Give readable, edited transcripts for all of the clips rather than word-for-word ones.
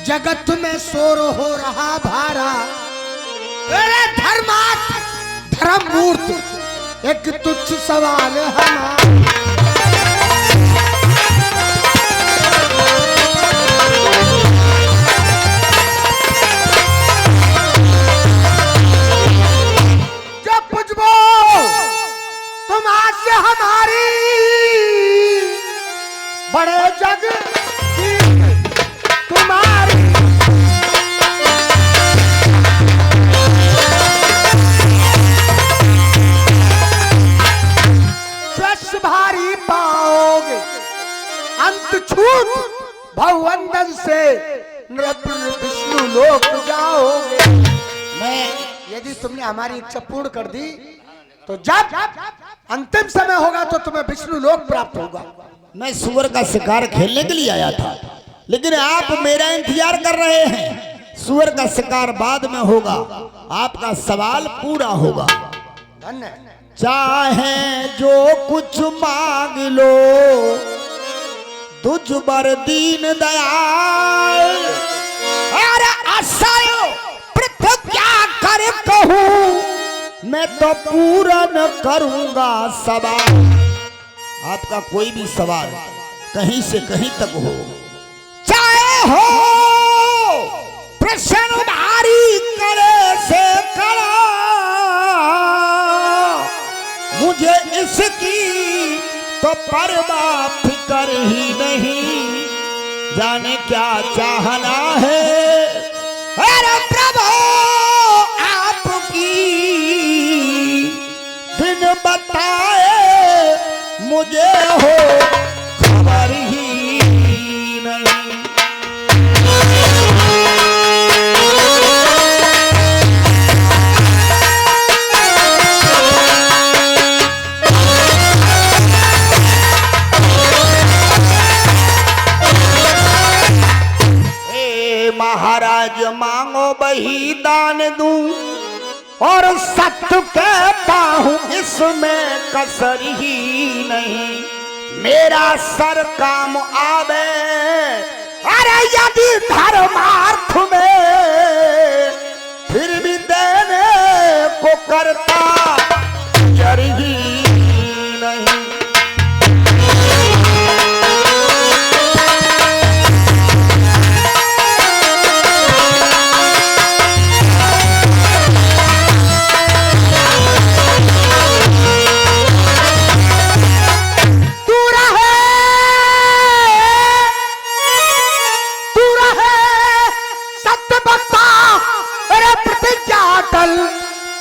जगत में शोर हो रहा भारा, अरे धर्म मूर्त एक तुच्छ सवाल हमारा। जो पूछबो तुम आज से हमारी, बड़े जग की तुम्हारी। स्वस्थ भारी पाओगे अंत छूट, भवंदन से नृत्य विष्णु लोक जाओगे। मैं यदि तुमने हमारी इच्छा पूर्ण कर दी तो जब अंतिम समय होगा तो तुम्हें विष्णु लोक प्राप्त होगा। मैं सुअर का शिकार खेलने के लिए आया था, लेकिन आप मेरा इंतजार कर रहे हैं। सुअर का शिकार बाद में होगा, आपका सवाल पूरा होगा। धन्य। चाहे जो कुछ मांग लो, तुझ पर दीन दयाल। अरे असयो प्रतिज्ञा कर कहूं, मैं तो पूरा न करूंगा सवाल। आपका कोई भी सवाल कहीं से कहीं तक हो, चाहे हो प्रश्न भारी करे से करा, मुझे इसकी तो परवाह फिक्र ही नहीं। जाने क्या चाहना है अरे प्रभु आपकी, बिन बताए मुझे हो खबर ही नहीं। महाराज मांगो बही दान दूं, और सत्य कहता हूं इसमें कसर ही नहीं। मेरा सर काम आवे अरे यदि धर्मार्थ में, फिर भी देने को करता जर ही नहीं।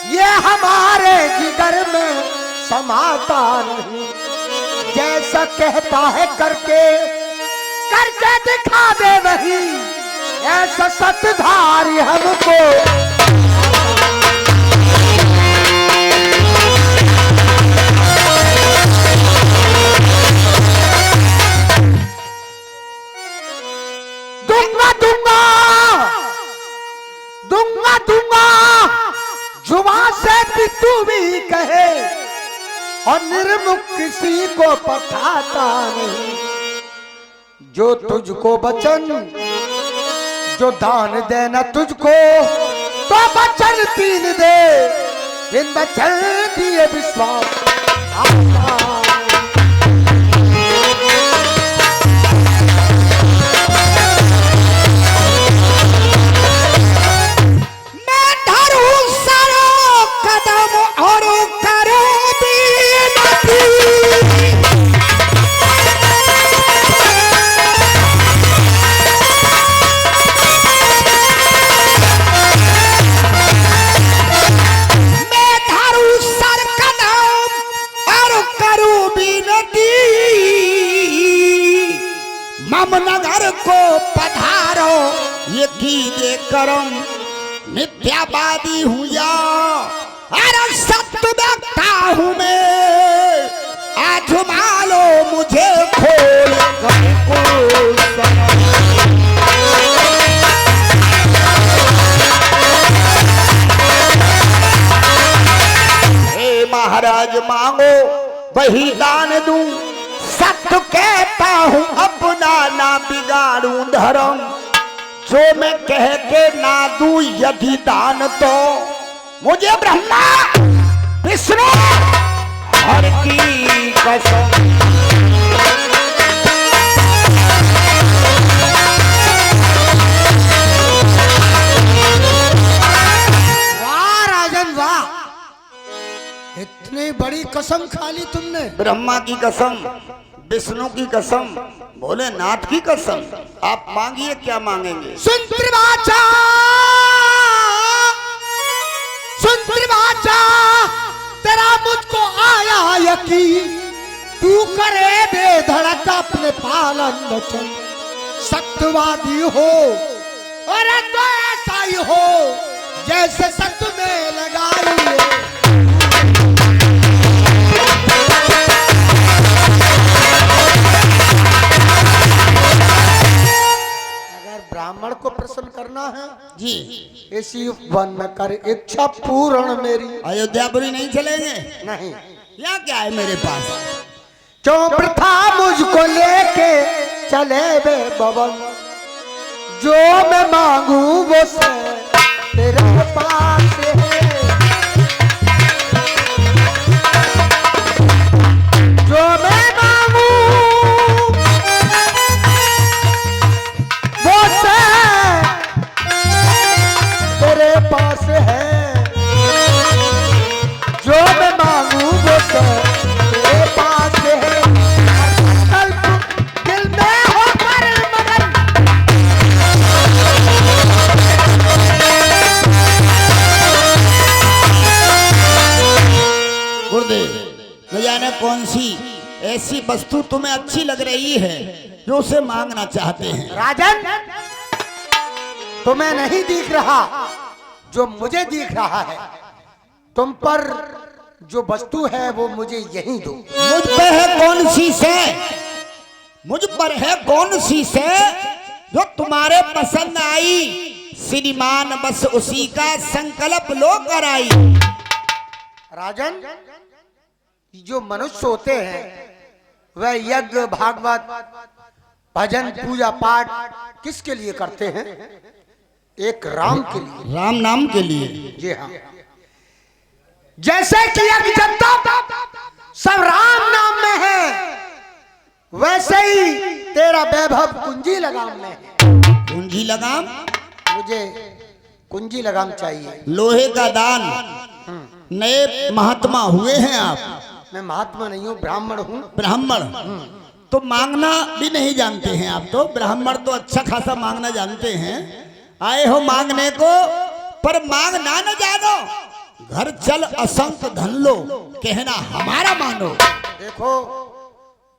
ये हमारे जिगर में समाता नहीं, जैसा कहता है करके दिखा दे वही, ऐसा सतधारी हमको। दूंगा दूंगा दूंगा दूंगा, जुबान से भी तू भी कहे, और निर्मुख किसी को पठाता नहीं। जो तुझको वचन जो दान देना तुझको, तो वचन 3 दे, बिन वचन दिए विश्वास आता। नगर को पधारो ये कीजिए करम, मिथ्यावादी हूँ या अरे सत्य देखता हूँ मैं, आजमा लो मुझे खोल हे महाराज मांगो वही दान दूं, सत्य कहता हूँ अपना ना बिगाड़ूं धर्म। जो मैं कह के ना दूं यदि दान तो मुझे ब्रह्मा विष्णु हर की कसम। वाह राजन वाह, इतनी बड़ी कसम खा ली तुमने। ब्रह्मा की कसम, विष्णु की कसम, भोलेनाथ की कसम। आप मांगिए, क्या मांगेंगे? सुन त्रिवाचा, सुन त्रिवाचा, तेरा मुझको आया यकीन, तू करे बेधड़क अपने पालन वचन। सत्यवादी हो और तो ऐसा ही हो जैसे सत्य में लगाई है। ब्राह्मण को प्रसन्न करना है जी, ऐसी वन कर इच्छा पूर्ण मेरी। अयोध्यापुरी नहीं चलेंगे? नहीं, यहाँ क्या है मेरे पास? क्यों प्रथा मुझको लेके चले बे बबन, जो मैं मांगू वो से तेरे पास है। जो मैं मांगू वो से तेरे पास है, जो मैं मांगू वो से तेरे पास है। कल्प दिल में होकर मगन, गुरुदेव, न जाने कौन सी ऐसी वस्तु तुम्हें अच्छी लग रही है जो उसे मांगना चाहते हैं। राजन तुम्हें नहीं दिख रहा जो मुझे दिख रहा है। तुम पर जो वस्तु है वो मुझे यही दो। मुझ पे है कौन सी से, मुझ पर है कौन सी से जो तुम्हारे पसंद आई? श्रीमान बस उसी का संकल्प लो कराई। राजन, जो मनुष्य होते हैं वह यज्ञ भागवत भजन पूजा पाठ किसके लिए करते हैं? एक राम के लिए, राम नाम के लिए। जी हाँ, जैसे कि यज्ञ जनता सब राम नाम में है, वैसे ही तेरा वैभव कुंजी लगाम में है। कुंजी लगाम? मुझे कुंजी लगाम चाहिए। लोहे का दान। नए महात्मा हुए हैं आप? मैं महात्मा नहीं हूँ, ब्राह्मण हूँ। ब्राह्मण तो मांगना भी नहीं जानते हैं आप तो? ब्राह्मण तो अच्छा खासा मांगना जानते हैं। आए हो मांगने को, पर मांग ना न जानो। घर चल असंख्य धन लो, कहना हमारा मानो। देखो,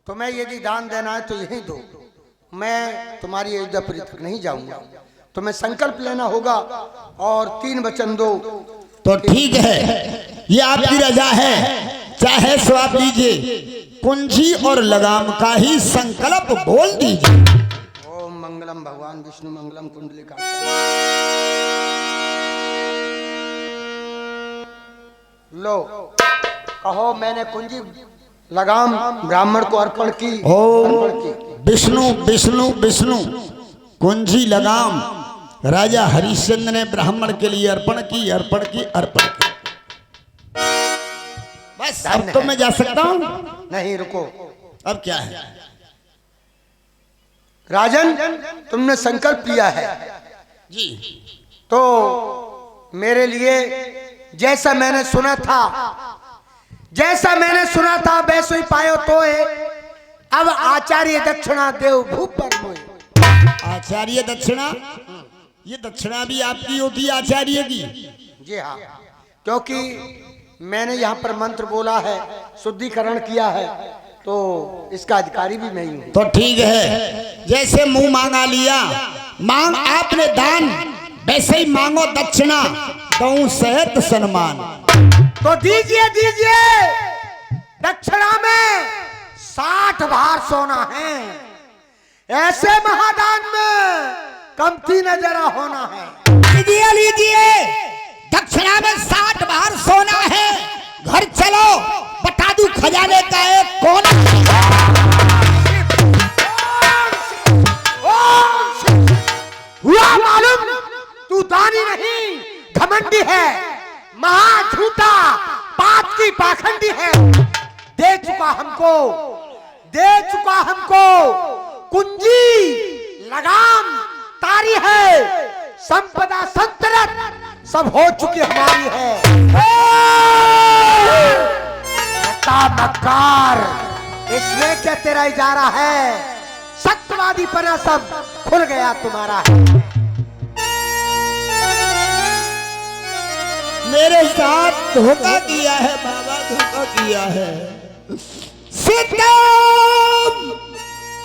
तुम्हें यदि दान देना है तो यही दो। मैं तुम्हारी अयोध्यापुरी तक नहीं जाऊंगा। तुम्हें संकल्प लेना होगा और 3 वचन दो। तो ठीक है, ये आपकी रजा है, चाहे सो आप लीजिए। कुंजी और लगाम का ही संकल्प बोल दीजिए। ओम मंगलम भगवान विष्णु मंगलम कुंडलिका। लो, कहो मैंने कुंजी लगाम ब्राह्मण को अर्पण की। ओम विष्णु विष्णु विष्णु। कुंजी लगाम राजा हरिश्चंद्र ने ब्राह्मण के लिए अर्पण की, अर्पण की, अर्पण की। बस अब तो मैं जा सकता हूं? नहीं, रुको। अब क्या है? राजन, तुमने संकल्प लिया है जी, तो मेरे लिए जैसा मैंने सुना था, जैसा मैंने सुना था वैसे ही पायो तो है। अब आचार्य दक्षिणा देव भूप पर मोए। आचार्य दक्षिणा? ये दक्षिणा भी आपकी होती है आचार्य की? जी हाँ, क्योंकि मैंने यहाँ पर मंत्र बोला है, शुद्धिकरण किया है, तो इसका अधिकारी भी मैं ही हूँ। तो ठीक है, जैसे मुंह मांगा लिया, मांग आपने दान, वैसे ही मांगो दक्षिणा, दऊं सहित सम्मान। तो दीजिए दीजिए, दक्षिणा में 60 भार सोना है। ऐसे महादान में कमती न जरा होना है। लीजिए लीजिए, दक्षिणा में 60 भार सोना है। घर चलो, बता दूं खजाने का एक कोना। हुआ घमंडी है, महा झूठा पाप की पाखंडी है। दे चुका हमको कुंजी लगाम तारी है, संपदा संतरत सब हो चुकी हमारी है। मक्कार, इसमें क्या तेरा इजारा है? सत्यवादी पना सब खुल गया तुम्हारा है। मेरे साथ धोखा किया है बाबा, धोखा किया है। सितम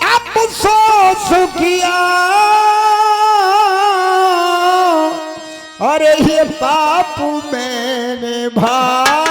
अफसोस किया, अरे ये पाप मैंने भाई